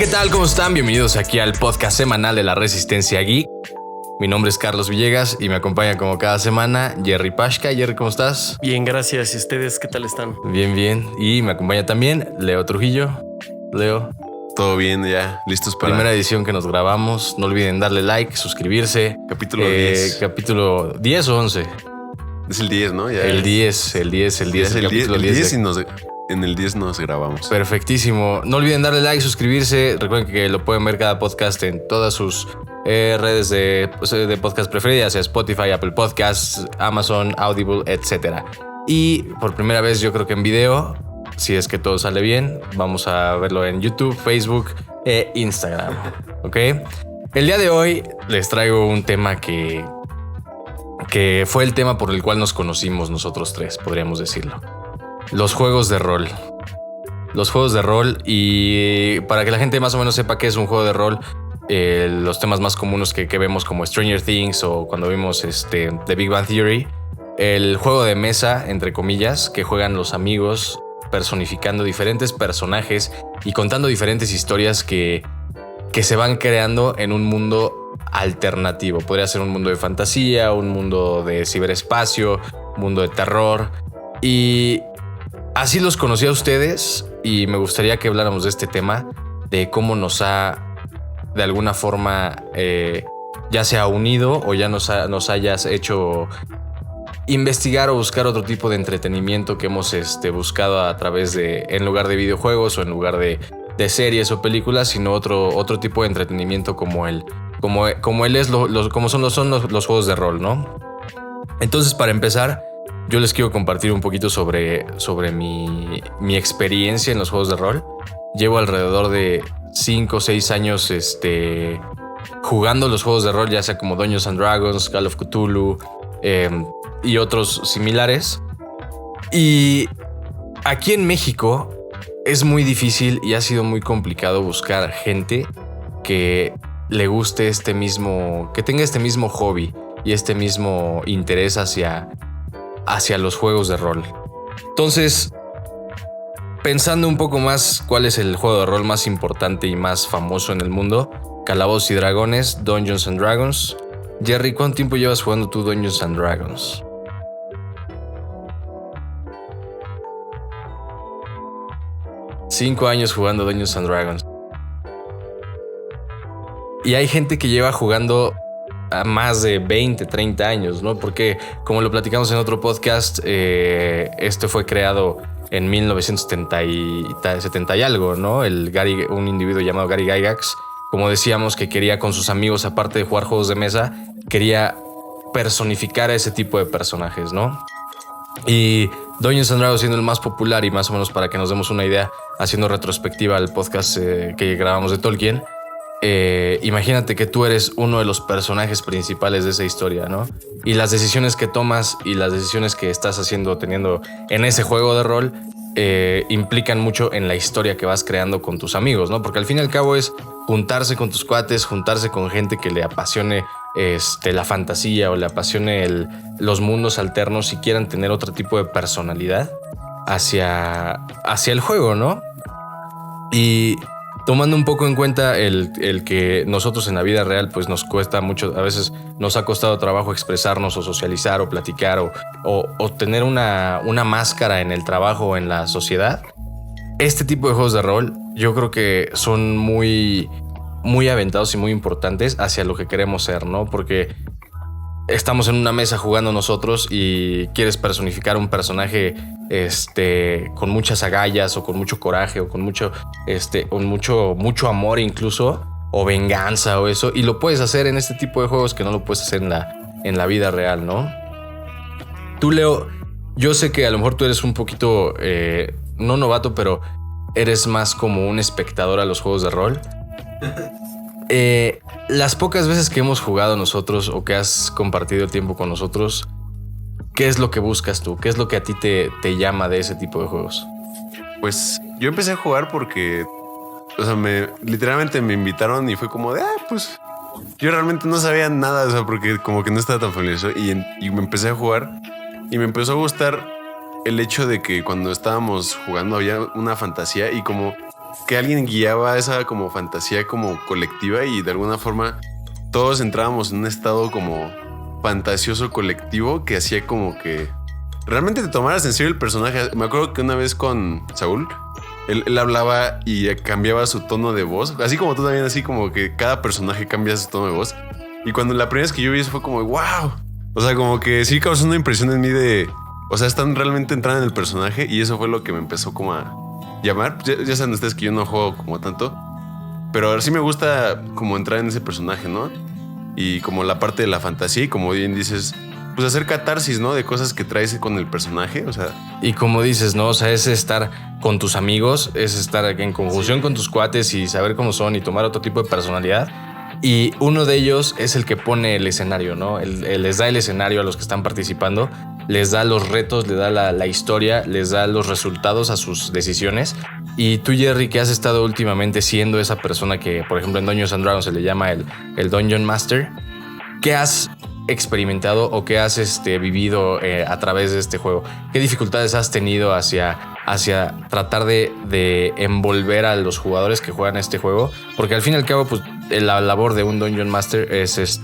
¿qué tal? ¿Cómo están? Bienvenidos aquí al podcast semanal de la Resistencia Geek. Mi nombre es Carlos Villegas y me acompaña como cada semana Jerry Pashka. Jerry, ¿cómo estás? Bien, gracias. ¿Y ustedes qué tal están? Bien, bien. Y me acompaña también Leo Trujillo. Leo. Todo bien, ya listos para... Primera edición que nos grabamos. No olviden darle like, suscribirse. Capítulo 10. Capítulo 10 o 11. Es el 10, ¿no? Ya El 10. el capítulo 10 y en el 10 nos grabamos. Perfectísimo. No olviden darle like, suscribirse. Recuerden que lo pueden ver cada podcast en todas sus redes de podcast preferidas, Spotify, Apple Podcasts, Amazon, Audible, etc. Y por primera vez yo creo que en video, si es que todo sale bien, vamos a verlo en YouTube, Facebook e Instagram. ¿Ok? El día de hoy les traigo un tema que fue el tema por el cual nos conocimos nosotros tres, podríamos decirlo. Los juegos de rol. Los juegos de rol, y para que la gente más o menos sepa qué es un juego de rol, los temas más comunes que vemos como Stranger Things o cuando vimos The Big Bang Theory, el juego de mesa, entre comillas, que juegan los amigos personificando diferentes personajes y contando diferentes historias que se van creando en un mundo alternativo. Podría ser un mundo de fantasía, un mundo de ciberespacio, un mundo de terror. Y así los conocí a ustedes y me gustaría que habláramos de este tema, de cómo nos ha, de alguna forma, ya sea unido o ya nos hayas hecho investigar o buscar otro tipo de entretenimiento que hemos buscado a través de, en lugar de videojuegos o en lugar de series o películas, sino otro tipo de entretenimiento como son los juegos de rol, ¿no? Entonces, para empezar, yo les quiero compartir un poquito sobre mi experiencia en los juegos de rol. Llevo alrededor de 5 o 6 años jugando los juegos de rol, ya sea como Dungeons and Dragons, Call of Cthulhu y otros similares. Y aquí en México es muy difícil y ha sido muy complicado buscar gente que le guste que tenga este mismo hobby y este mismo interés hacia los juegos de rol. Entonces, pensando un poco más cuál es el juego de rol más importante y más famoso en el mundo, Calabozos y Dragones, Dungeons and Dragons. Jerry, ¿cuánto tiempo llevas jugando tú Dungeons and Dragons? 5 años jugando Dungeons and Dragons. Y hay gente que lleva jugando a más de 20, 30 años, ¿no? Porque, como lo platicamos en otro podcast, este fue creado en 1970 y algo, ¿no? Un individuo llamado Gary Gygax, como decíamos, que quería con sus amigos, aparte de jugar juegos de mesa, quería personificar a ese tipo de personajes, ¿no? Y Dungeons and Dragons, siendo el más popular, y más o menos para que nos demos una idea, haciendo retrospectiva al podcast que grabamos de Tolkien, imagínate que tú eres uno de los personajes principales de esa historia, ¿no? Y las decisiones que tomas y las decisiones que estás teniendo en ese juego de rol implican mucho en la historia que vas creando con tus amigos, ¿no? Porque al fin y al cabo es juntarse con tus cuates, juntarse con gente que le apasione la fantasía o le apasione los mundos alternos y quieran tener otro tipo de personalidad hacia el juego, ¿no? Y tomando un poco en cuenta el que nosotros en la vida real pues nos cuesta mucho, a veces nos ha costado trabajo expresarnos o socializar o platicar o tener una máscara en el trabajo o en la sociedad. Este tipo de juegos de rol yo creo que son muy, muy aventados y muy importantes hacia lo que queremos ser, ¿no? Porque estamos en una mesa jugando nosotros y quieres personificar un personaje con muchas agallas o con mucho coraje o con mucho amor incluso, o venganza o eso, y lo puedes hacer en este tipo de juegos que no lo puedes hacer en la vida real, ¿no? Tú, Leo, yo sé que a lo mejor tú eres un poquito no novato, pero eres más como un espectador a los juegos de rol. Las pocas veces que hemos jugado nosotros o que has compartido el tiempo con nosotros, ¿qué es lo que buscas tú? ¿Qué es lo que a ti te llama de ese tipo de juegos? Pues yo empecé a jugar porque, o sea, literalmente me invitaron y fue como de, pues yo realmente no sabía nada, o sea, porque como que no estaba tan familiarizado y me empecé a jugar y me empezó a gustar el hecho de que cuando estábamos jugando había una fantasía y como que alguien guiaba esa como fantasía como colectiva y de alguna forma todos entrábamos en un estado como fantasioso colectivo que hacía como que realmente te tomaras en serio el personaje. Me acuerdo que una vez con Saúl, él hablaba y cambiaba su tono de voz, así como tú también, así como que cada personaje cambia su tono de voz. Y cuando la primera vez que yo vi eso fue como wow. O sea, como que sí causó una impresión en mí de, o sea, están realmente entrando en el personaje y eso fue lo que me empezó como a llamar. Ya saben ustedes que yo no juego como tanto, pero ahora sí me gusta como entrar en ese personaje, ¿no? Y como la parte de la fantasía y como bien dices, pues hacer catarsis, ¿no? De cosas que traes con el personaje, o sea. Y como dices, ¿no? O sea, es estar con tus amigos, es estar en conjunción con tus cuates y saber cómo son y tomar otro tipo de personalidad. Y uno de ellos es el que pone el escenario, ¿no? Les da el escenario a los que están participando, les da los retos, les da la historia, les da los resultados a sus decisiones. Y tú, Jerry, que has estado últimamente siendo esa persona que, por ejemplo, en Dungeons & Dragons se le llama el Dungeon Master, ¿qué has experimentado o qué has vivido a través de este juego? ¿Qué dificultades has tenido hacia tratar de envolver a los jugadores que juegan este juego? Porque al fin y al cabo, pues la labor de un Dungeon Master es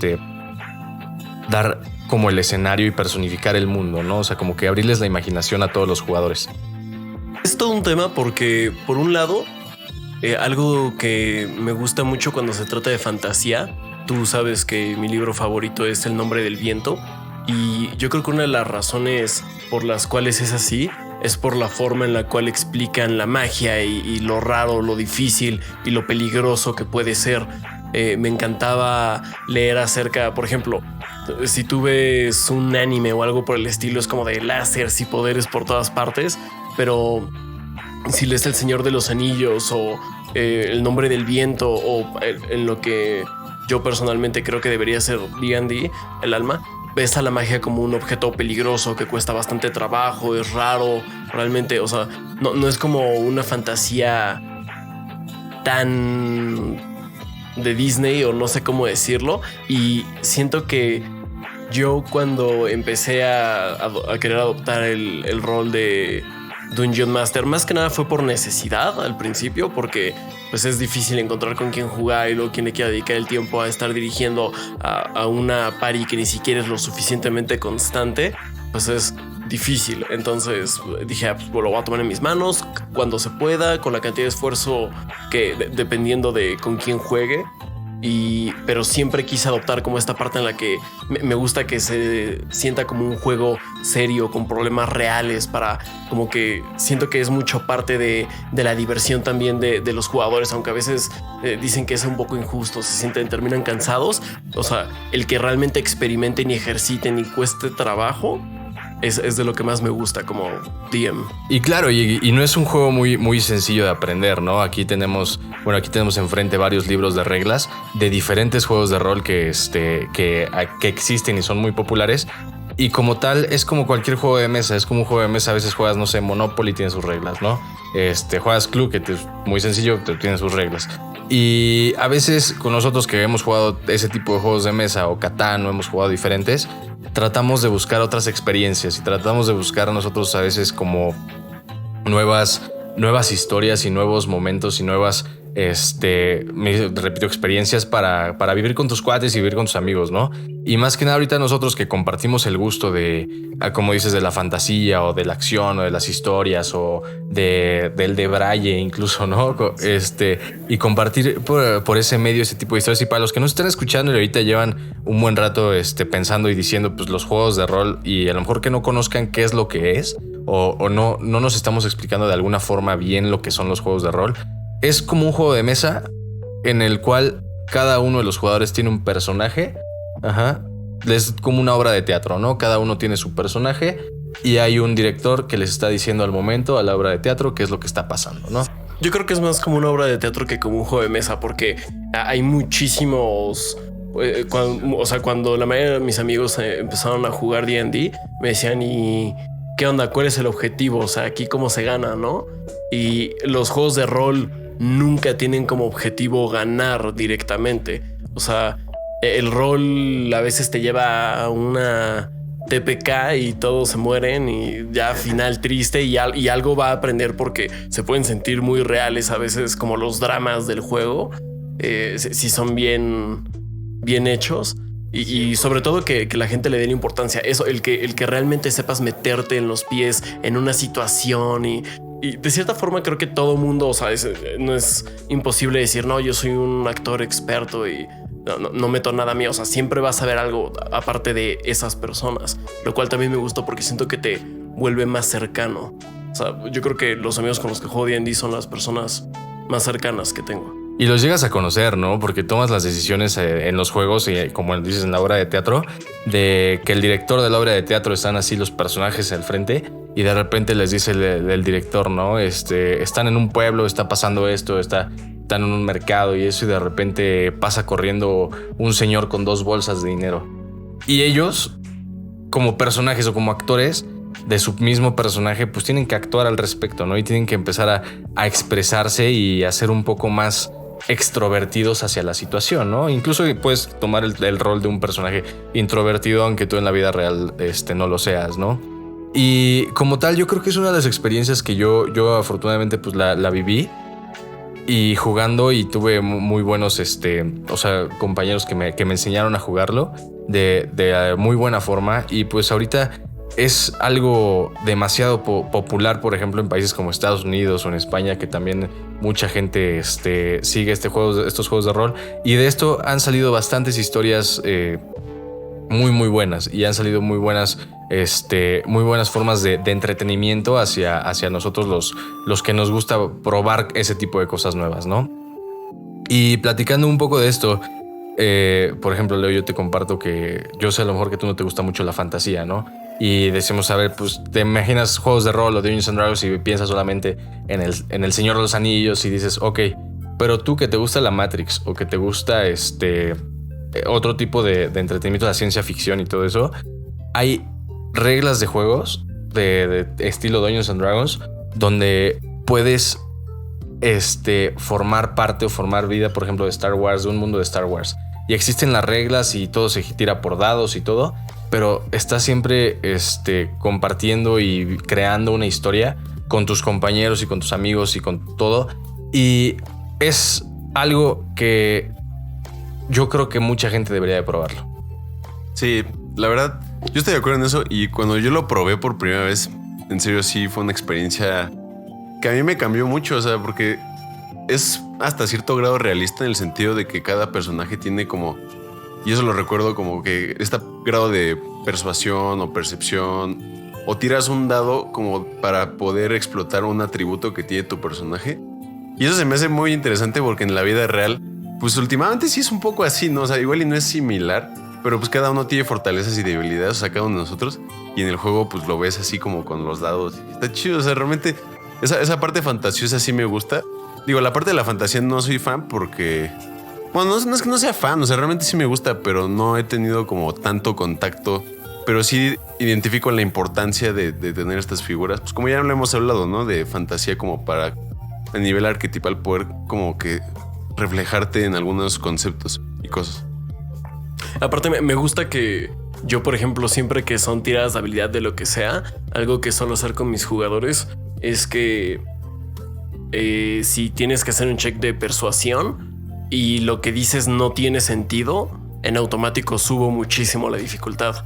dar como el escenario y personificar el mundo, ¿no? O sea, como que abrirles la imaginación a todos los jugadores. Es todo un tema porque, por un lado, algo que me gusta mucho cuando se trata de fantasía, tú sabes que mi libro favorito es El nombre del viento, y yo creo que una de las razones por las cuales es así es por la forma en la cual explican la magia y lo raro, lo difícil y lo peligroso que puede ser. Me encantaba leer acerca, por ejemplo, si tú ves un anime o algo por el estilo, es como de láseres y poderes por todas partes, pero si lees El Señor de los Anillos o El nombre del viento o en lo que yo personalmente creo que debería ser D&D, el alma, ves a la magia como un objeto peligroso que cuesta bastante trabajo, es raro, realmente, o sea, no es como una fantasía tan de Disney o no sé cómo decirlo. Y siento que yo cuando empecé a querer adoptar el rol de Dungeon Master, más que nada fue por necesidad al principio, porque pues es difícil encontrar con quién jugar y luego quién le quiera dedicar el tiempo a estar dirigiendo a una party que ni siquiera es lo suficientemente constante, pues es difícil. Entonces dije, pues lo voy a tomar en mis manos cuando se pueda, con la cantidad de esfuerzo que dependiendo de con quién juegue. Pero siempre quise adoptar como esta parte en la que me gusta que se sienta como un juego serio con problemas reales, para como que siento que es mucho parte de la diversión también de los jugadores, aunque a veces dicen que es un poco injusto, terminan cansados. O sea, el que realmente experimenten y ejerciten y cueste trabajo es de lo que más me gusta como DM. Y claro, y no es un juego muy, muy sencillo de aprender, ¿no? Aquí tenemos enfrente varios libros de reglas de diferentes juegos de rol que existen y son muy populares. Y como tal, es como cualquier juego de mesa. Es como un juego de mesa. A veces juegas, no sé, Monopoly, tiene sus reglas, ¿no? Juegas Club, que es muy sencillo, tiene sus reglas. Y a veces con nosotros que hemos jugado ese tipo de juegos de mesa o Catán, o hemos jugado diferentes, tratamos de buscar otras experiencias y tratamos de buscar nosotros a veces como nuevas historias y nuevos momentos y nuevas, repito, experiencias para vivir con tus cuates y vivir con tus amigos, ¿no? Y más que nada ahorita nosotros que compartimos el gusto de, como dices, de la fantasía o de la acción o de las historias o del de Braille incluso, ¿no? Y compartir por ese medio ese tipo de historias. Y para los que nos estén escuchando y ahorita llevan un buen rato pensando y diciendo pues los juegos de rol y a lo mejor que no conozcan qué es lo que es o no nos estamos explicando de alguna forma bien lo que son los juegos de rol. Es como un juego de mesa en el cual cada uno de los jugadores tiene un personaje. Ajá. Es como una obra de teatro, ¿no? Cada uno tiene su personaje y hay un director que les está diciendo al momento a la obra de teatro qué es lo que está pasando, ¿no? Yo creo que es más como una obra de teatro que como un juego de mesa, porque hay muchísimos... Cuando la mayoría de mis amigos empezaron a jugar D&D, me decían, ¿y qué onda? ¿Cuál es el objetivo? O sea, aquí cómo se gana, ¿no? Y los juegos de rol nunca tienen como objetivo ganar directamente. O sea, el rol a veces te lleva a una TPK y todos se mueren y ya final triste y algo va a aprender porque se pueden sentir muy reales a veces como los dramas del juego, si son bien hechos. Y sobre todo que la gente le dé la importancia. Eso, el que realmente sepas meterte en los pies en una situación y de cierta forma creo que todo mundo, o sea, no es imposible decir, no, yo soy un actor experto y no meto nada mío. O sea, siempre vas a ver algo aparte de esas personas, lo cual también me gustó porque siento que te vuelve más cercano. O sea, yo creo que los amigos con los que juego D&D son las personas más cercanas que tengo. Y los llegas a conocer, ¿no? Porque tomas las decisiones en los juegos y como dices en la obra de teatro, de que el director de la obra de teatro están así los personajes al frente y de repente les dice el director, ¿no? Están en un pueblo, está pasando esto, están en un mercado y eso, y de repente pasa corriendo un señor con 2 bolsas de dinero. Y ellos, como personajes o como actores de su mismo personaje, pues tienen que actuar al respecto, ¿no? Y tienen que empezar a expresarse y a ser un poco más extrovertidos hacia la situación, ¿no? Incluso puedes tomar el rol de un personaje introvertido, aunque tú en la vida real no lo seas, ¿no? Y como tal, yo creo que es una de las experiencias que yo afortunadamente pues la viví y jugando, y tuve muy buenos compañeros que me enseñaron a jugarlo de muy buena forma. Y pues ahorita es algo demasiado popular, por ejemplo, en países como Estados Unidos o en España, que también mucha gente sigue estos juegos de rol. Y de esto han salido bastantes historias muy buenas, y han salido muy buenas formas de entretenimiento hacia nosotros los que nos gusta probar ese tipo de cosas nuevas, ¿no? Y platicando un poco de esto, por ejemplo, Leo, yo te comparto que yo sé a lo mejor que tú no te gusta mucho la fantasía, ¿no? Y decimos, a ver, pues te imaginas juegos de rol o Dungeons and Dragons y piensas solamente en el Señor de los Anillos y dices, ok, pero tú que te gusta la Matrix o que te gusta otro tipo de entretenimiento, la ciencia ficción y todo eso, hay reglas de juegos de estilo Dungeons and Dragons donde puedes formar parte o formar vida, por ejemplo, de Star Wars, de un mundo de Star Wars. Y existen las reglas y todo se tira por dados y todo, pero estás siempre compartiendo y creando una historia con tus compañeros y con tus amigos y con todo. Y es algo que yo creo que mucha gente debería de probarlo. Sí, la verdad, yo estoy de acuerdo en eso. Y cuando yo lo probé por primera vez, en serio sí fue una experiencia que a mí me cambió mucho. O sea, porque es hasta cierto grado realista en el sentido de que cada personaje tiene como... Y eso lo recuerdo como que este grado de persuasión o percepción, o tiras un dado como para poder explotar un atributo que tiene tu personaje. Y eso se me hace muy interesante porque en la vida real, pues últimamente sí es un poco así, ¿no? O sea, igual y no es similar, pero pues cada uno tiene fortalezas y debilidades, o sea, cada uno de nosotros. Y en el juego pues lo ves así como con los dados. Y está chido, o sea, realmente esa parte fantasiosa sí me gusta. Digo, la parte de la fantasía no soy fan porque... Bueno, no es que no sea fan, o sea, realmente sí me gusta, pero no he tenido como tanto contacto. Pero sí identifico la importancia de tener estas figuras. Pues como ya lo hemos hablado, ¿no? De fantasía como para a nivel arquetipal poder como que reflejarte en algunos conceptos y cosas. Aparte me gusta que yo, por ejemplo, siempre que son tiradas de habilidad de lo que sea, algo que suelo hacer con mis jugadores es que si tienes que hacer un check de persuasión y lo que dices no tiene sentido, en automático subo muchísimo la dificultad.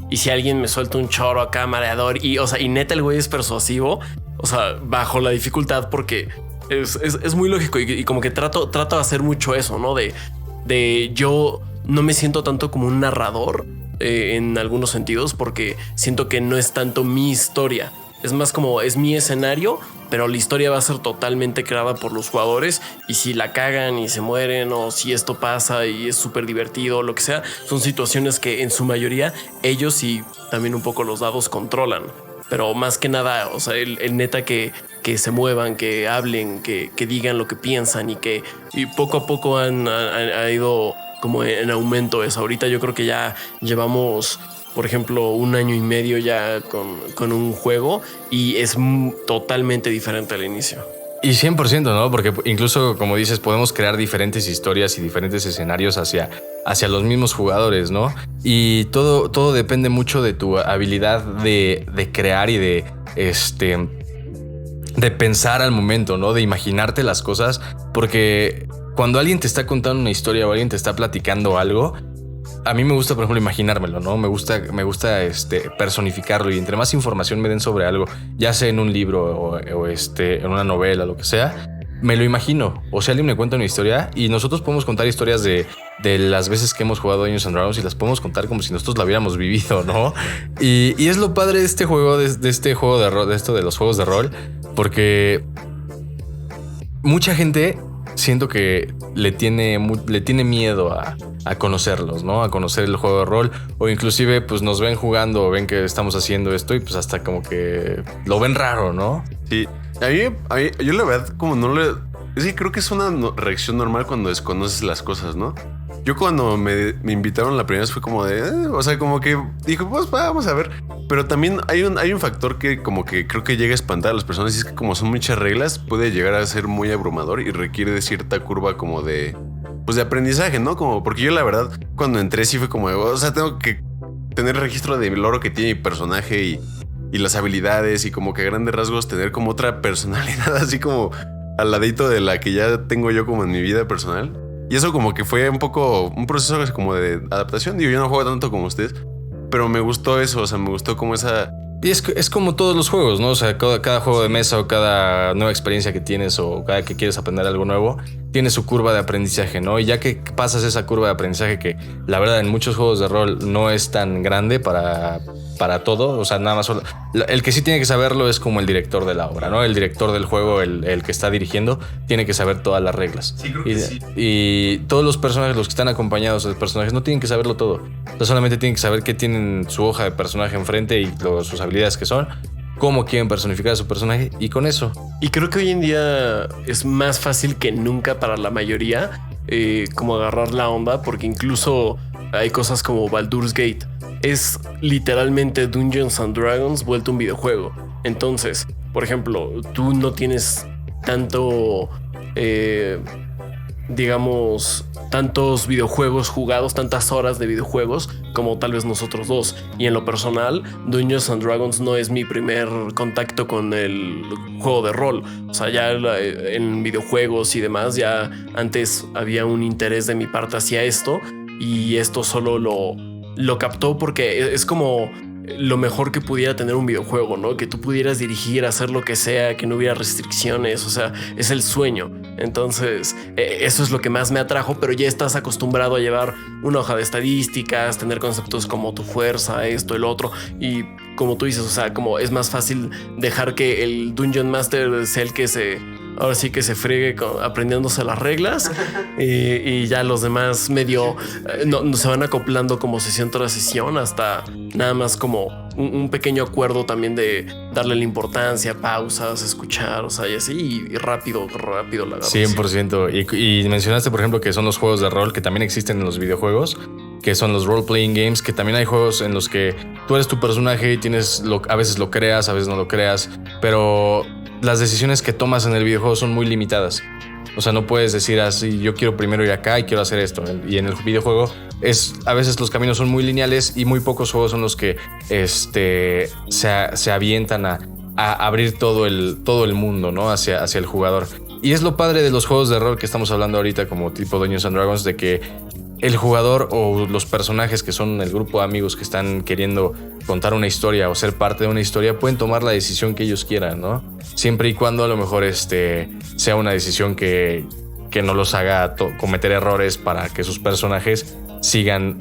Y si alguien me suelta un choro acá mareador y neta el güey es persuasivo, o sea, bajo la dificultad porque es muy lógico y como que trato de hacer mucho eso, ¿no? De yo no me siento tanto como un narrador en algunos sentidos porque siento que no es tanto mi historia. Es más como es mi escenario, pero la historia va a ser totalmente creada por los jugadores. Y si la cagan y se mueren, o si esto pasa y es súper divertido, lo que sea, son situaciones que en su mayoría ellos y también un poco los dados controlan. Pero más que nada, o sea, el neta que se muevan, que hablen, que digan lo que piensan y poco a poco ha ido como en aumento eso. Ahorita yo creo que ya llevamos... Por ejemplo, 1 año y medio ya con un juego y es totalmente diferente al inicio. Y 100%, ¿no? Porque incluso, como dices, podemos crear diferentes historias y diferentes escenarios hacia hacia los mismos jugadores, ¿no? Y todo depende mucho de tu habilidad de crear y de pensar al momento, ¿no? De imaginarte las cosas, porque cuando alguien te está contando una historia o alguien te está platicando algo, a mí me gusta, por ejemplo, imaginármelo, ¿no? Me gusta personificarlo, y entre más información me den sobre algo, ya sea en un libro o en una novela, lo que sea, me lo imagino. O sea, alguien me cuenta una historia y nosotros podemos contar historias de las veces que hemos jugado Dungeons and Dragons y las podemos contar como si nosotros la hubiéramos vivido, ¿no? Y es lo padre de este juego, de este juego de rol, de esto de los juegos de rol, porque mucha gente siento que le tiene miedo a conocerlos, ¿no? A conocer el juego de rol, o inclusive pues nos ven jugando o ven que estamos haciendo esto y pues hasta como que lo ven raro, ¿no? Sí, a mí yo la verdad como no le... Es que creo que es una reacción normal cuando desconoces las cosas, ¿no? Yo cuando me invitaron la primera vez fue como de... o sea, como que dijo, pues vamos a ver. Pero también hay un factor que como que creo que llega a espantar a las personas, y es que como son muchas reglas, puede llegar a ser muy abrumador y requiere de cierta curva como de... pues de aprendizaje, ¿no? Como porque yo la verdad cuando entré sí fue como... o sea, tengo que tener registro del lore que tiene mi personaje y las habilidades, y como que a grandes rasgos tener como otra personalidad así como al ladito de la que ya tengo yo como en mi vida personal. Y eso como que fue un poco un proceso como de adaptación. Digo, yo no juego tanto como ustedes, pero me gustó eso, o sea, me gustó como esa... Y es como todos los juegos, ¿no? O sea, cada juego de mesa o cada nueva experiencia que tienes o cada que quieres aprender algo nuevo, tiene su curva de aprendizaje, ¿no? Y ya que pasas esa curva de aprendizaje, que la verdad en muchos juegos de rol no es tan grande para todo, o sea, nada más solo... El que sí tiene que saberlo es como el director de la obra, ¿no? El director del juego, el que está dirigiendo, tiene que saber todas las reglas. Sí, creo que sí. Y todos los personajes, los que están acompañados de personajes, no tienen que saberlo todo. Entonces solamente tienen que saber que tienen su hoja de personaje enfrente y sus habilidades que son, cómo quieren personificar a su personaje, y con eso. Y creo que hoy en día es más fácil que nunca para la mayoría como agarrar la onda, porque incluso hay cosas como Baldur's Gate. Es literalmente Dungeons and Dragons vuelto un videojuego. Entonces, por ejemplo, tú no tienes tanto, digamos, tantos videojuegos jugados, tantas horas de videojuegos como tal vez nosotros dos. Y en lo personal, Dungeons and Dragons no es mi primer contacto con el juego de rol. O sea, ya en videojuegos y demás, ya antes había un interés de mi parte hacia esto, y esto solo lo captó porque es como lo mejor que pudiera tener un videojuego, ¿no? Que tú pudieras dirigir, hacer lo que sea, que no hubiera restricciones, o sea, es el sueño. Entonces, eso es lo que más me atrajo, pero ya estás acostumbrado a llevar una hoja de estadísticas, tener conceptos como tu fuerza, esto, el otro, y como tú dices, o sea, como es más fácil dejar que el Dungeon Master sea el que ahora sí que se friegue aprendiéndose las reglas, y ya los demás medio no se van acoplando como sesión tras sesión, hasta nada más como un pequeño acuerdo también de darle la importancia, pausas, escuchar, o sea, y así, y rápido la agarro. 100%. Y mencionaste, por ejemplo, que son los juegos de rol que también existen en los videojuegos, que son los role-playing games, que también hay juegos en los que tú eres tu personaje y a veces lo creas, a veces no lo creas, pero las decisiones que tomas en el videojuego son muy limitadas. O sea, no puedes decir así, yo quiero primero ir acá y quiero hacer esto. Y en el videojuego a veces los caminos son muy lineales, y muy pocos juegos son los que se avientan a abrir todo el mundo, ¿no? hacia el jugador. Y es lo padre de los juegos de rol que estamos hablando ahorita, como tipo Dungeons and Dragons, de que el jugador o los personajes que son el grupo de amigos que están queriendo contar una historia o ser parte de una historia pueden tomar la decisión que ellos quieran, ¿no? Siempre y cuando a lo mejor sea una decisión que no los haga cometer errores, para que sus personajes sigan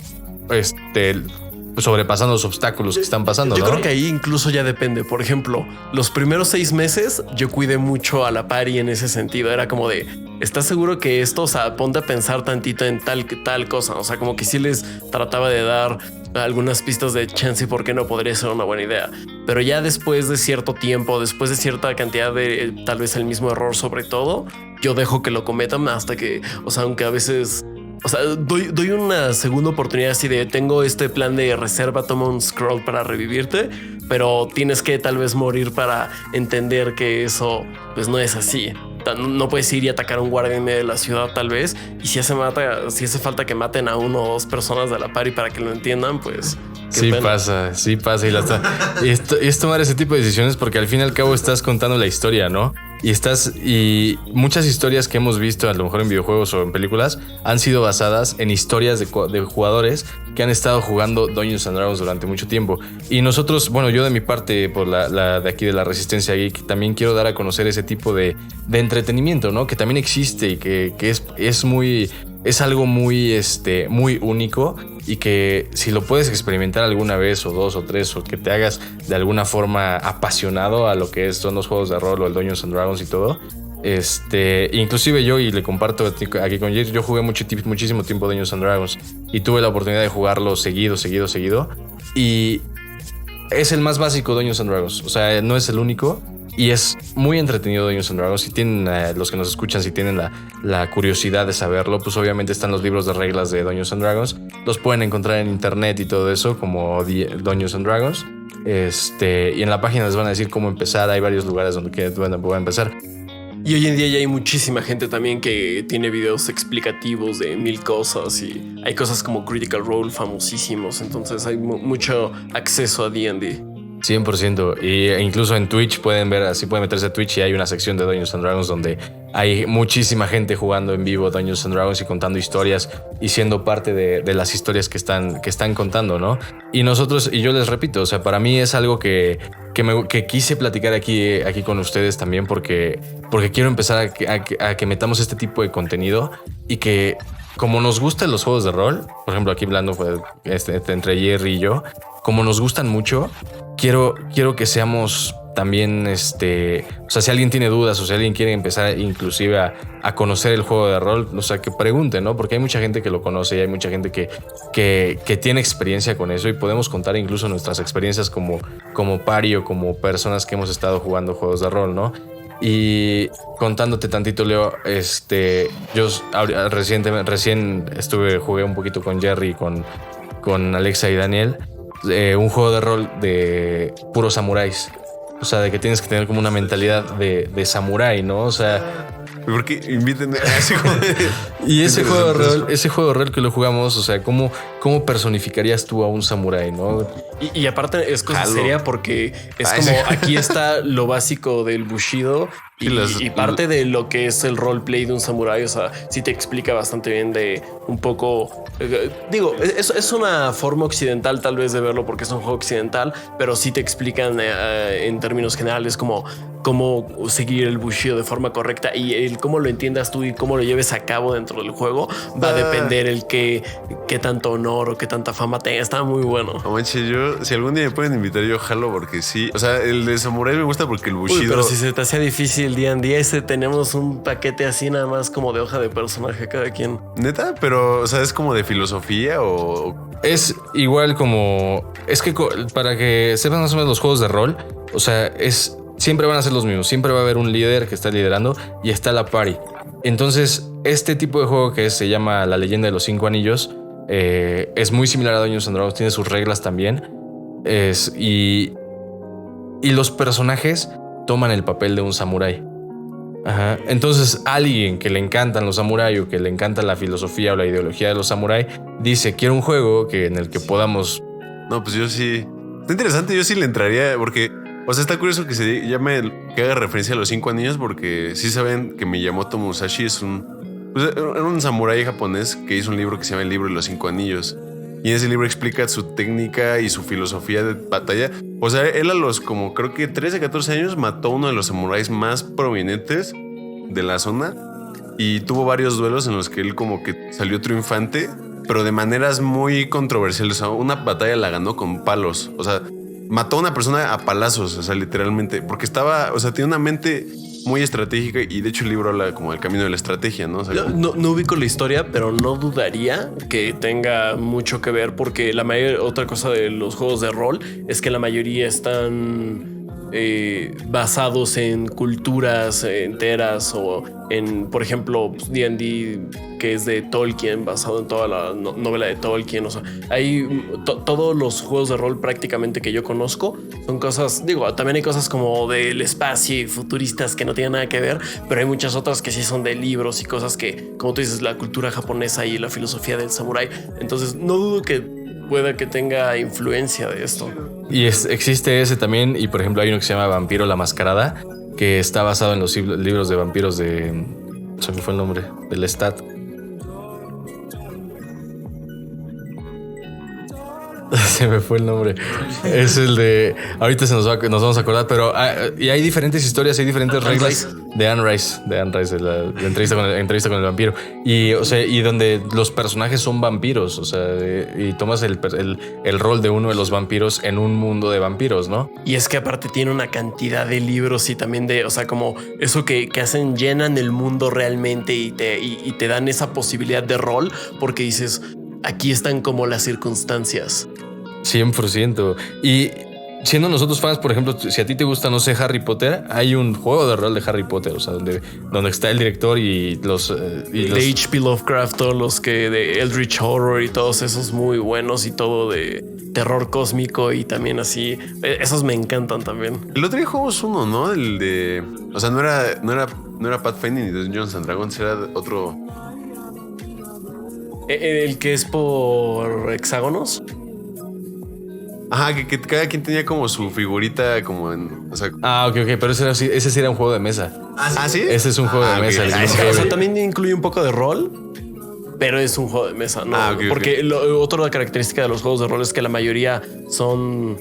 sobrepasando los obstáculos que están pasando, yo ¿no? creo que ahí incluso ya depende. Por ejemplo, los primeros 6 meses yo cuidé mucho a la party en ese sentido. Era como de, ¿estás seguro que esto? O sea, ponte a pensar tantito en tal cosa. O sea, como que sí les trataba de dar algunas pistas de chance y por qué no podría ser una buena idea. Pero ya después de cierto tiempo, después de cierta cantidad de tal vez el mismo error sobre todo, yo dejo que lo cometan hasta que, o sea, aunque a veces... O sea, doy una segunda oportunidad así de, tengo este plan de reserva, toma un scroll para revivirte, pero tienes que tal vez morir para entender que eso pues no es así. no puedes ir y atacar a un guardia en medio de la ciudad tal vez. Y si hace falta que maten a 1 o 2 personas de la party para que lo entiendan, pues... Sí pasa. Y es tomar ese tipo de decisiones porque al fin y al cabo estás contando la historia, ¿no? Y muchas historias que hemos visto, a lo mejor en videojuegos o en películas, han sido basadas en historias de jugadores que han estado jugando Dungeons and Dragons durante mucho tiempo. Y nosotros, bueno, yo de mi parte, por la de aquí de la Resistencia Geek, también quiero dar a conocer ese tipo de entretenimiento, ¿no? Que también existe y que es algo muy único y que si lo puedes experimentar alguna vez o 2 o 3 o que te hagas de alguna forma apasionado a lo que son los juegos de rol o el Dungeons and Dragons y todo, inclusive yo, y le comparto aquí con Jay, yo jugué muchísimo tiempo Dungeons and Dragons y tuve la oportunidad de jugarlo seguido y es el más básico Dungeons and Dragons, o sea, no es el único. Y es muy entretenido Dungeons and Dragons. Si tienen, los que nos escuchan, si tienen la curiosidad de saberlo, pues obviamente están los libros de reglas de Dungeons and Dragons. Los pueden encontrar en internet y todo eso, como Dungeons and Dragons. Y en la página les van a decir cómo empezar. Hay varios lugares donde pueden empezar. Y hoy en día ya hay muchísima gente también que tiene videos explicativos de 1000 cosas y hay cosas como Critical Role famosísimos. Entonces hay mucho acceso a D&D. 100%. E incluso en Twitch pueden meterse a Twitch y hay una sección de Dungeons and Dragons donde hay muchísima gente jugando en vivo Dungeons and Dragons y contando historias y siendo parte de las historias que están contando, ¿no? Y yo les repito, o sea, para mí es algo que quise platicar aquí con ustedes también porque quiero empezar a que metamos este tipo de contenido y que, como nos gustan los juegos de rol, por ejemplo, aquí hablando entre Jerry y yo, como nos gustan mucho, quiero que seamos también, o sea, si alguien tiene dudas o si alguien quiere empezar inclusive a conocer el juego de rol, o sea, que pregunte, ¿no? Porque hay mucha gente que lo conoce y hay mucha gente que tiene experiencia con eso y podemos contar incluso nuestras experiencias como party o como personas que hemos estado jugando juegos de rol, ¿no? Y contándote tantito, Leo, yo recién jugué un poquito con Jerry, con Alexa y Daniel, un juego de rol de puros samuráis. O sea, de que tienes que tener como una mentalidad de samurái, ¿no? O sea... ¿Por qué invítenme? Y ese juego de rol que lo jugamos, o sea, ¿cómo personificarías tú a un samurái, no? Y aparte es cosa seria porque es como aquí está lo básico del Bushido y parte de lo que es el roleplay de un samurái. O sea, sí te explica bastante bien de un poco... digo, es una forma occidental tal vez de verlo porque es un juego occidental, pero sí te explican en términos generales cómo seguir el Bushido de forma correcta y el cómo lo entiendas tú y cómo lo lleves a cabo dentro del juego va a depender el qué tanto honor o qué tanta fama tenga. Está muy bueno. No manches, si algún día me pueden invitar, yo jalo porque sí. O sea, el de Samurai me gusta porque el Bushido... Uy, pero si se te hacía difícil D&D, tenemos un paquete así nada más como de hoja de personaje cada quien. ¿Neta? Pero, o sea, ¿es como de filosofía o...? Es igual como... Es que para que sepan más o menos los juegos de rol, o sea, siempre van a ser los mismos. Siempre va a haber un líder que está liderando y está la party. Entonces, este tipo de juego que se llama La Leyenda de los 5 Anillos es muy similar a Dungeons and Dragons. Tiene sus reglas también. Y los personajes toman el papel de un samurái. Ajá. Entonces, alguien que le encantan los samuráis o que le encanta la filosofía o la ideología de los samuráis dice: quiero un juego en el que podamos... No, pues yo sí... Está interesante, yo sí le entraría porque... O sea, está curioso que que haga referencia a los 5 anillos porque sí saben que Miyamoto Musashi era un samurái japonés que hizo un libro que se llama El Libro de los 5 Anillos. Y en ese libro explica su técnica y su filosofía de batalla. O sea, él a los como creo que 13, 14 años mató a uno de los samuráis más prominentes de la zona y tuvo varios duelos en los que él como que salió triunfante, pero de maneras muy controversiales. O sea, una batalla la ganó con palos. O sea, mató a una persona a palazos, o sea, literalmente, porque tiene una mente muy estratégica y de hecho el libro habla como del camino de la estrategia, ¿no? O sea, no ubico la historia, pero no dudaría que tenga mucho que ver porque otra cosa de los juegos de rol es que la mayoría están basados en culturas enteras o en, por ejemplo, D&D, que es de Tolkien, basado en toda la novela de Tolkien. O sea, hay todos los juegos de rol prácticamente que yo conozco son cosas, digo, también hay cosas como del espacio y futuristas que no tienen nada que ver, pero hay muchas otras que sí son de libros y cosas que, como tú dices, la cultura japonesa y la filosofía del samurái. Entonces no dudo que pueda que tenga influencia de esto. Y existe ese también, y por ejemplo hay uno que se llama Vampiro la Mascarada, que está basado en los libros de vampiros de... Se me fue el nombre, del Lestat. Se me fue el nombre. Es el de... Ahorita nos vamos a acordar, pero y hay diferentes historias, hay diferentes reglas de Anne Rice, de la entrevista con el vampiro. Y, o sea, y donde los personajes son vampiros, o sea, y tomas el rol de uno de los vampiros en un mundo de vampiros, ¿no? Y es que aparte tiene una cantidad de libros y también de, o sea, como eso que hacen, llenan el mundo realmente y te dan esa posibilidad de rol, porque dices, aquí están como las circunstancias. 100%. Y siendo nosotros fans, por ejemplo, si a ti te gusta, no sé, Harry Potter, hay un juego de rol de Harry Potter, o sea, donde está el director y los... de H.P. Lovecraft, todos los que de Eldritch Horror y todos esos muy buenos y todo de terror cósmico y también así. Esos me encantan también. El otro día jugamos uno, ¿no? El de... O sea, no era Pathfinder ni Dungeons and Dragons, era otro... El que es por hexágonos. Ajá, que cada quien tenía como su figurita como en... O sea... ok, pero ese sí era un juego de mesa. ¿Ah, sí? Ese es un juego de mesa. Okay. O sea, también incluye un poco de rol, pero es un juego de mesa, ¿no? Okay, porque otra característica de los juegos de rol es que la mayoría son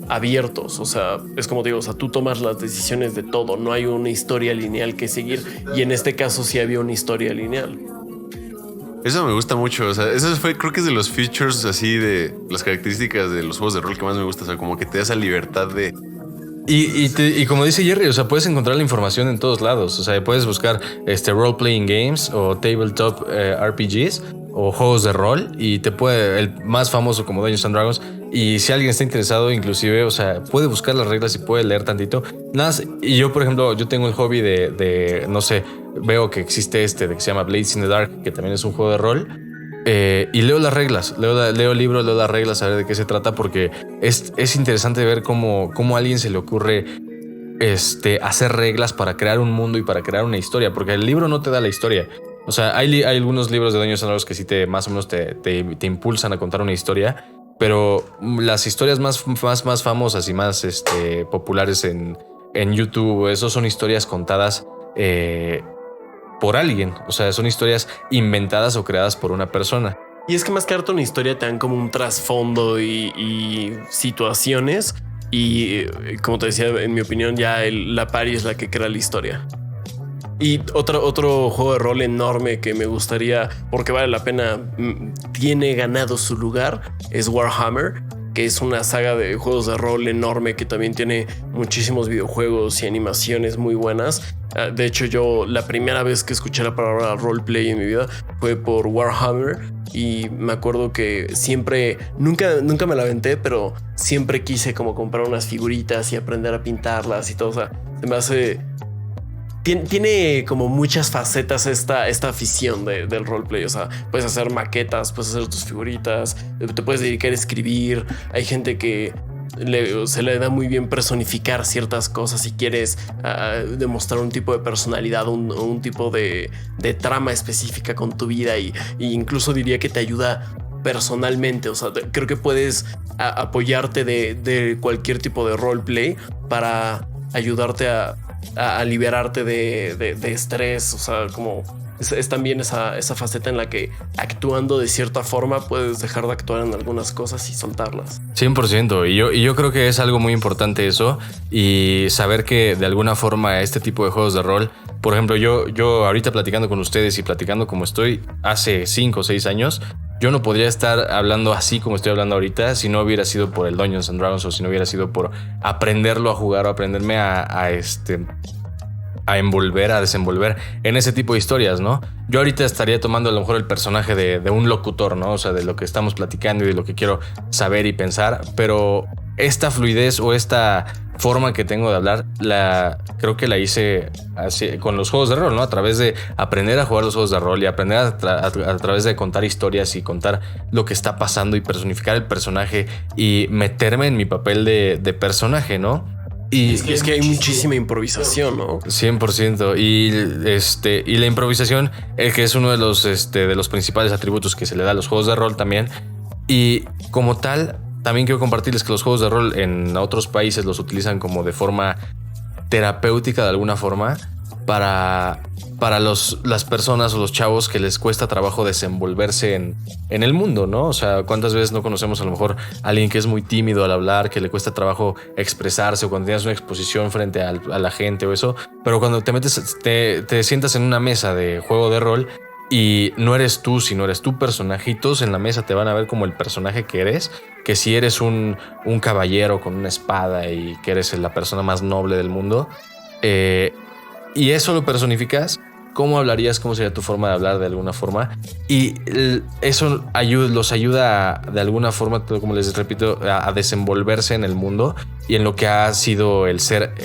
abiertos. O sea, es como digo, o sea, tú tomas las decisiones de todo. No hay una historia lineal que seguir. Y en este caso sí había una historia lineal. Eso me gusta mucho. O sea, eso creo que es de los features así de las características de los juegos de rol que más me gusta. O sea, como que te da esa libertad de... Y como dice Jerry, o sea, puedes encontrar la información en todos lados. O sea, puedes buscar role-playing games o tabletop RPGs o juegos de rol y te puede, el más famoso como Dungeons and Dragons. Y si alguien está interesado, inclusive, o sea, puede buscar las reglas y puede leer tantito. Nada, y yo, por ejemplo, yo tengo el hobby de no sé, veo que existe de que se llama Blades in the Dark, que también es un juego de rol. Y leo las reglas, leo el libro, leo las reglas, a ver de qué se trata, porque es interesante ver cómo a alguien se le ocurre hacer reglas para crear un mundo y para crear una historia, porque el libro no te da la historia. O sea, hay algunos libros de Dungeons & Dragons que sí más o menos te impulsan a contar una historia, pero las historias más famosas y más populares en YouTube, eso son historias contadas por alguien. O sea, son historias inventadas o creadas por una persona. Y es que más que darte una historia te dan como un trasfondo y situaciones. Y como te decía, en mi opinión, ya la pari es la que crea la historia. Y otro juego de rol enorme que me gustaría, porque vale la pena, tiene ganado su lugar, es Warhammer, que es una saga de juegos de rol enorme que también tiene muchísimos videojuegos y animaciones muy buenas. De hecho, yo la primera vez que escuché la palabra roleplay en mi vida fue por Warhammer y me acuerdo que siempre, nunca me la aventé, pero siempre quise como comprar unas figuritas y aprender a pintarlas y todo. O sea, se me hace... Tiene como muchas facetas esta afición del roleplay. O sea, puedes hacer maquetas, puedes hacer tus figuritas, te puedes dedicar a escribir. Hay gente que se le da muy bien personificar ciertas cosas si quieres demostrar un tipo de personalidad, un tipo de trama específica con tu vida y incluso diría que te ayuda personalmente. O sea, creo que puedes apoyarte de cualquier tipo de roleplay para ayudarte a liberarte de estrés. O sea, como es también esa faceta en la que actuando de cierta forma puedes dejar de actuar en algunas cosas y soltarlas. 100%. Y yo creo que es algo muy importante eso, y saber que de alguna forma este tipo de juegos de rol, por ejemplo, yo ahorita platicando con ustedes y platicando como estoy hace 5 o 6 años, yo no podría estar hablando así como estoy hablando ahorita si no hubiera sido por el Dungeons and Dragons o si no hubiera sido por aprenderlo a jugar o aprenderme a envolver, a desenvolver en ese tipo de historias, ¿no? Yo ahorita estaría tomando a lo mejor el personaje de un locutor, ¿no? O sea, de lo que estamos platicando y de lo que quiero saber y pensar, pero esta fluidez o esta forma que tengo de hablar, creo que la hice así, con los juegos de rol, ¿no? A través de aprender a jugar los juegos de rol y aprender a través de contar historias y contar lo que está pasando y personificar el personaje y meterme en mi papel de personaje, ¿no? Y es que hay muchísima improvisación, ¿no? 100%. Y la improvisación, que es uno de los principales atributos que se le da a los juegos de rol también. Y como tal, también quiero compartirles que los juegos de rol en otros países los utilizan como de forma terapéutica de alguna forma para las personas o los chavos que les cuesta trabajo desenvolverse en el mundo, ¿no? O sea, ¿cuántas veces no conocemos a lo mejor a alguien que es muy tímido al hablar, que le cuesta trabajo expresarse, o cuando tienes una exposición frente a la gente o eso? Pero cuando te metes, te sientas en una mesa de juego de rol y no eres tú, sino eres tu personaje, y todos en la mesa te van a ver como el personaje que eres, que si eres un caballero con una espada y que eres la persona más noble del mundo, y eso lo personificas, ¿cómo hablarías? ¿Cómo sería tu forma de hablar de alguna forma? Y eso los ayuda de alguna forma, como les repito, a desenvolverse en el mundo y en lo que ha sido el ser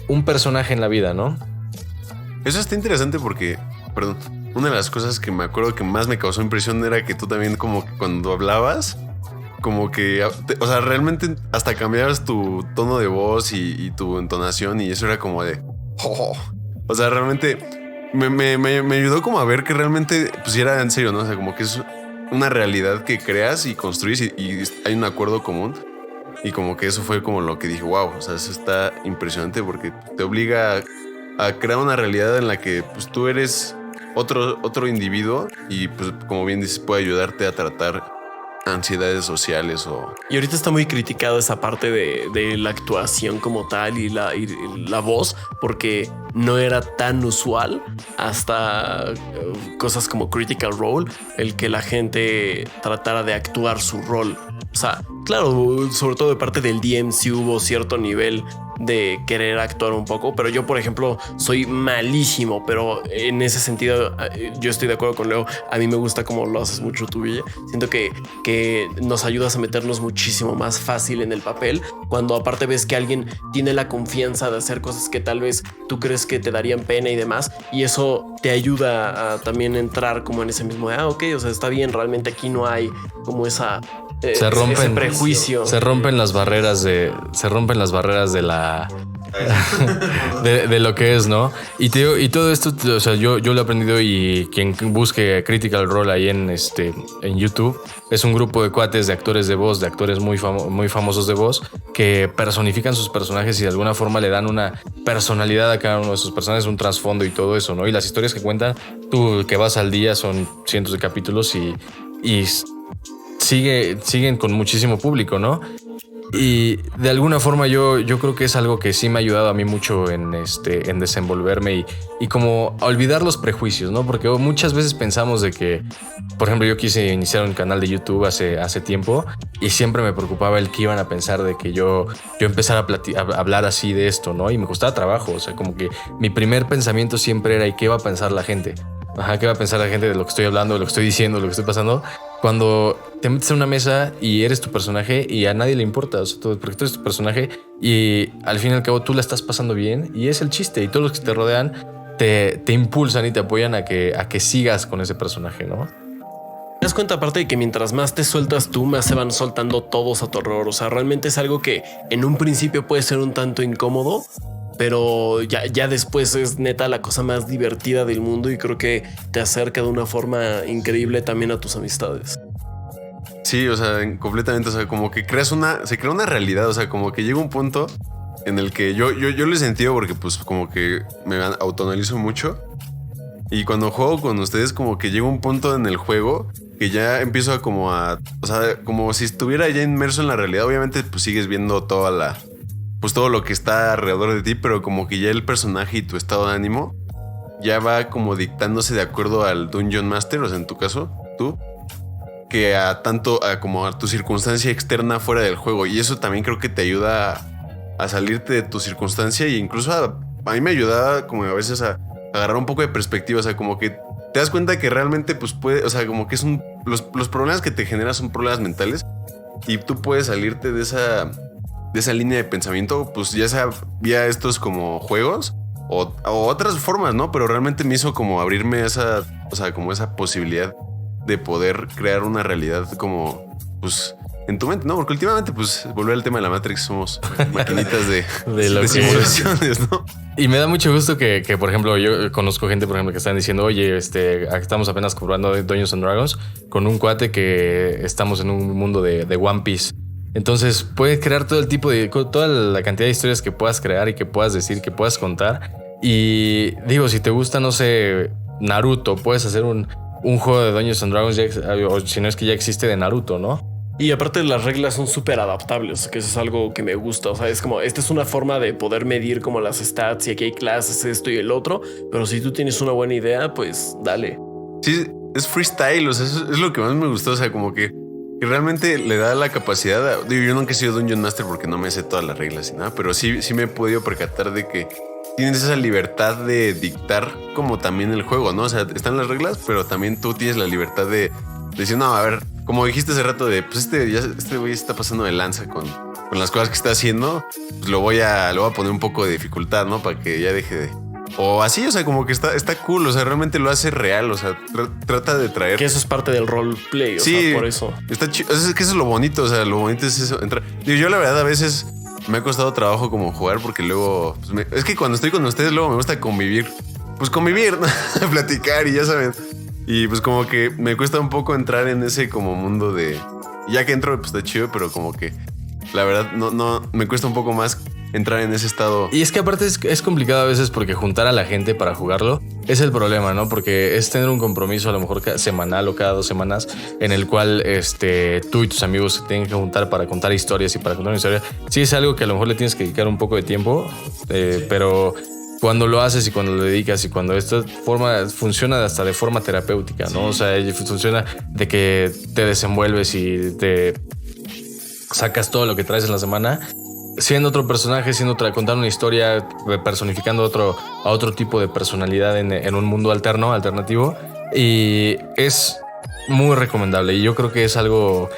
un personaje en la vida, ¿no? Eso está interesante porque, perdón, una de las cosas que me acuerdo que más me causó impresión era que tú también, como que cuando hablabas, como que, o sea, realmente hasta cambiabas tu tono de voz y tu entonación, y eso era como de... Oh. O sea, realmente me ayudó como a ver que realmente pues era en serio, ¿no? O sea, como que es una realidad que creas y construyes y hay un acuerdo común. Y como que eso fue como lo que dije, wow, o sea, eso está impresionante porque te obliga a crear una realidad en la que pues tú eres otro individuo y pues como bien dices puede ayudarte a tratar ansiedades sociales o... Y ahorita está muy criticado esa parte de la actuación como tal y la voz, porque no era tan usual hasta cosas como Critical Role, el que la gente tratara de actuar su rol. O sea, claro, sobre todo de parte del DM sí hubo cierto nivel de querer actuar un poco, pero yo, por ejemplo, soy malísimo, pero en ese sentido yo estoy de acuerdo con Leo. A mí me gusta como lo haces mucho tú, Villa. Siento que nos ayudas a meternos muchísimo más fácil en el papel, cuando aparte ves que alguien tiene la confianza de hacer cosas que tal vez tú crees que te darían pena y demás, y eso te ayuda a también entrar como en ese mismo de, ok, o sea, está bien, realmente aquí no hay como ese prejuicio. Se rompen las barreras de la de lo que es, ¿no? Y todo esto, o sea, yo lo he aprendido, y quien busque Critical Role ahí en YouTube, es un grupo de cuates, de actores de voz, de actores muy famosos de voz, que personifican sus personajes y de alguna forma le dan una personalidad a cada uno de sus personajes, un trasfondo y todo eso, ¿no? Y las historias que cuentan, tú que vas al día, son cientos de capítulos y siguen con muchísimo público, ¿no? Y de alguna forma yo creo que es algo que sí me ha ayudado a mí mucho en desenvolverme y como a olvidar los prejuicios, ¿no? Porque muchas veces pensamos de que, por ejemplo, yo quise iniciar un canal de YouTube hace tiempo y siempre me preocupaba el que iban a pensar de que yo empezara a hablar así de esto, ¿no? Y me costaba trabajo, o sea, como que mi primer pensamiento siempre era, ¿y qué va a pensar la gente? ¿Qué va a pensar la gente de lo que estoy hablando, de lo que estoy diciendo, de lo que estoy pasando? Cuando te metes en una mesa y eres tu personaje y a nadie le importa, o sea, porque tú eres tu personaje y al fin y al cabo tú la estás pasando bien y es el chiste, y todos los que te rodean te impulsan y te apoyan a que sigas con ese personaje, ¿no? Te das cuenta aparte de que mientras más te sueltas tú, más se van soltando todos a tu alrededor. O sea, realmente es algo que en un principio puede ser un tanto incómodo, pero ya después es neta la cosa más divertida del mundo y creo que te acerca de una forma increíble también a tus amistades. Sí, o sea, completamente, o sea, como que se crea una realidad, o sea, como que llega un punto en el que yo lo he sentido porque pues como que me autoanalizo mucho y cuando juego con ustedes como que llega un punto en el juego que ya empiezo o sea, como si estuviera ya inmerso en la realidad. Obviamente pues sigues viendo todo lo que está alrededor de ti, pero como que ya el personaje y tu estado de ánimo ya va como dictándose de acuerdo al Dungeon Master, o sea, en tu caso, tú, que como a tu circunstancia externa fuera del juego. Y eso también creo que te ayuda a salirte de tu circunstancia e incluso a mí me ayuda como a veces a agarrar un poco de perspectiva, o sea, como que te das cuenta que realmente pues puede, o sea, como que los problemas que te generan son problemas mentales y tú puedes salirte de esa línea de pensamiento, pues ya sea vía estos como juegos o otras formas, ¿no? Pero realmente me hizo como abrirme como esa posibilidad de poder crear una realidad como, pues, en tu mente, ¿no? Porque últimamente, pues, volver al tema de la Matrix, somos maquinitas de simulaciones, ¿no? Y me da mucho gusto que, por ejemplo, yo conozco gente, por ejemplo, que están diciendo, oye, estamos apenas comprando Dungeons and Dragons con un cuate que estamos en un mundo de One Piece. Entonces puedes crear toda la cantidad de historias que puedas crear y que puedas decir, que puedas contar. Y digo, si te gusta, no sé, Naruto, puedes hacer un juego de Dungeons and Dragons, o si no es que ya existe de Naruto, ¿no? Y aparte las reglas son súper adaptables, que eso es algo que me gusta. O sea, es como, esta es una forma de poder medir como las stats y aquí hay clases, esto y el otro. Pero si tú tienes una buena idea, pues dale. Sí, es freestyle, o sea, eso es lo que más me gustó. O sea, como que realmente le da la capacidad. Digo, yo nunca he sido Dungeon Master porque no me sé todas las reglas y nada, pero sí me he podido percatar de que tienes esa libertad de dictar como también el juego, ¿no? O sea, están las reglas, pero también tú tienes la libertad de decir, no, a ver, como dijiste hace rato de, pues este güey está pasando de lanza con las cosas que está haciendo, pues le voy a poner un poco de dificultad, ¿no? Para que ya deje de... O así, o sea, como que está cool, o sea, realmente lo hace real, o sea, trata de traer... Que eso es parte del roleplay, o sea, por eso. Está chido, es que eso es lo bonito, o sea, lo bonito es eso. Digo, yo la verdad a veces me ha costado trabajo como jugar porque luego... Pues es que cuando estoy con ustedes luego me gusta convivir. Pues convivir, ¿no? Platicar y ya saben. Y pues como que me cuesta un poco entrar en ese como mundo de... Ya que entro, pues está chido, pero como que la verdad no me cuesta un poco más entrar en ese estado. Y es que aparte es complicado a veces porque juntar a la gente para jugarlo es el problema, ¿no? Porque es tener un compromiso a lo mejor semanal o cada 2 semanas en el cual tú y tus amigos se tienen que juntar para contar historias y para contar una historia. Sí es algo que a lo mejor le tienes que dedicar un poco de tiempo, pero... Cuando lo haces y cuando lo dedicas y cuando esta forma funciona hasta de forma terapéutica, ¿no? O sea, funciona de que te desenvuelves y te sacas todo lo que traes en la semana, siendo otro personaje, contando una historia, personificando a otro tipo de personalidad en un mundo alternativo. Y es muy recomendable. Y yo creo que es algo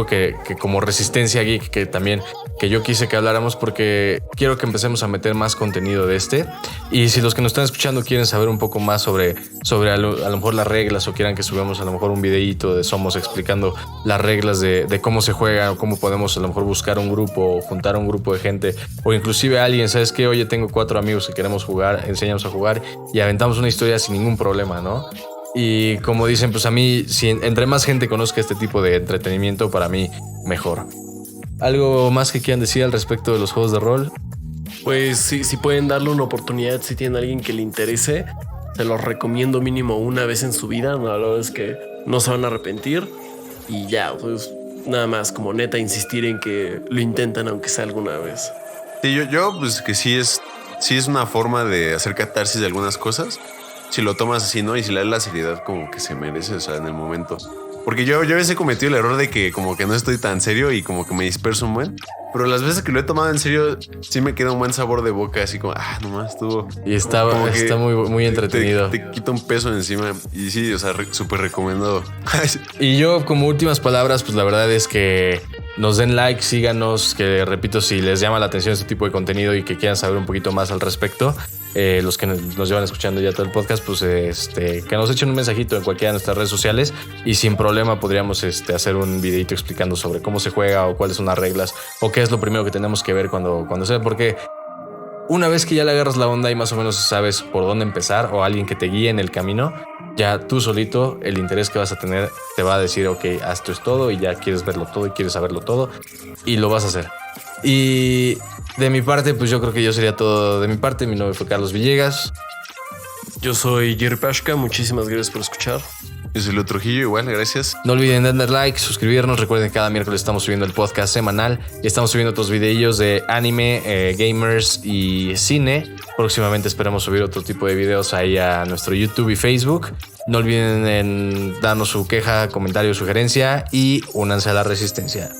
que como Resistencia Geek, que también que yo quise que habláramos porque quiero que empecemos a meter más contenido de y si los que nos están escuchando quieren saber un poco más sobre a lo mejor las reglas o quieran que subamos a lo mejor un videíto de Somos explicando las reglas de cómo se juega o cómo podemos a lo mejor buscar un grupo o juntar un grupo de gente o inclusive a alguien, ¿sabes qué? Oye, tengo 4 amigos que queremos jugar, enséñanos a jugar y aventamos una historia sin ningún problema, ¿no? Y como dicen, pues a mí, si entre más gente conozca este tipo de entretenimiento, para mí, mejor. ¿Algo más que quieran decir al respecto de los juegos de rol? Pues sí, si pueden darle una oportunidad, si tienen a alguien que le interese, se los recomiendo mínimo una vez en su vida. La verdad es que no se van a arrepentir. Y ya, pues nada más como neta insistir en que lo intenten aunque sea alguna vez. Sí, yo pues que sí es una forma de hacer catarsis de algunas cosas. Si lo tomas así, ¿no? Y si le das la seriedad como que se merece, o sea, en el momento. Porque yo a veces he cometido el error de que como que no estoy tan serio y como que me disperso un buen. Pero las veces que lo he tomado en serio, sí me queda un buen sabor de boca, así como, nomás estuvo. Y está muy, muy entretenido. Te quita un peso encima. Y sí, o sea, súper recomendado. Y yo, como últimas palabras, pues la verdad es que nos den like, síganos, que repito, si les llama la atención este tipo de contenido y que quieran saber un poquito más al respecto, los que nos llevan escuchando ya todo el podcast, pues que nos echen un mensajito en cualquiera de nuestras redes sociales y sin problema podríamos hacer un videito explicando sobre cómo se juega o cuáles son las reglas o qué es lo primero que tenemos que ver cuando se ve, porque una vez que ya le agarras la onda y más o menos sabes por dónde empezar o alguien que te guíe en el camino, ya tú solito el interés que vas a tener te va a decir, ok, esto es todo y ya quieres verlo todo y quieres saberlo todo y lo vas a hacer. Y de mi parte, pues yo creo que yo sería todo de mi parte. Mi nombre fue Carlos Villegas. Yo soy Jerry Pashka, muchísimas gracias por escuchar. Yo soy Leo Trujillo, igual, gracias. No olviden darle like, suscribirnos. Recuerden que cada miércoles estamos subiendo el podcast semanal y estamos subiendo otros videillos de anime, gamers y cine. Próximamente esperamos subir otro tipo de videos ahí a nuestro YouTube y Facebook. No olviden en darnos su queja, comentario, sugerencia y únanse a la Resistencia.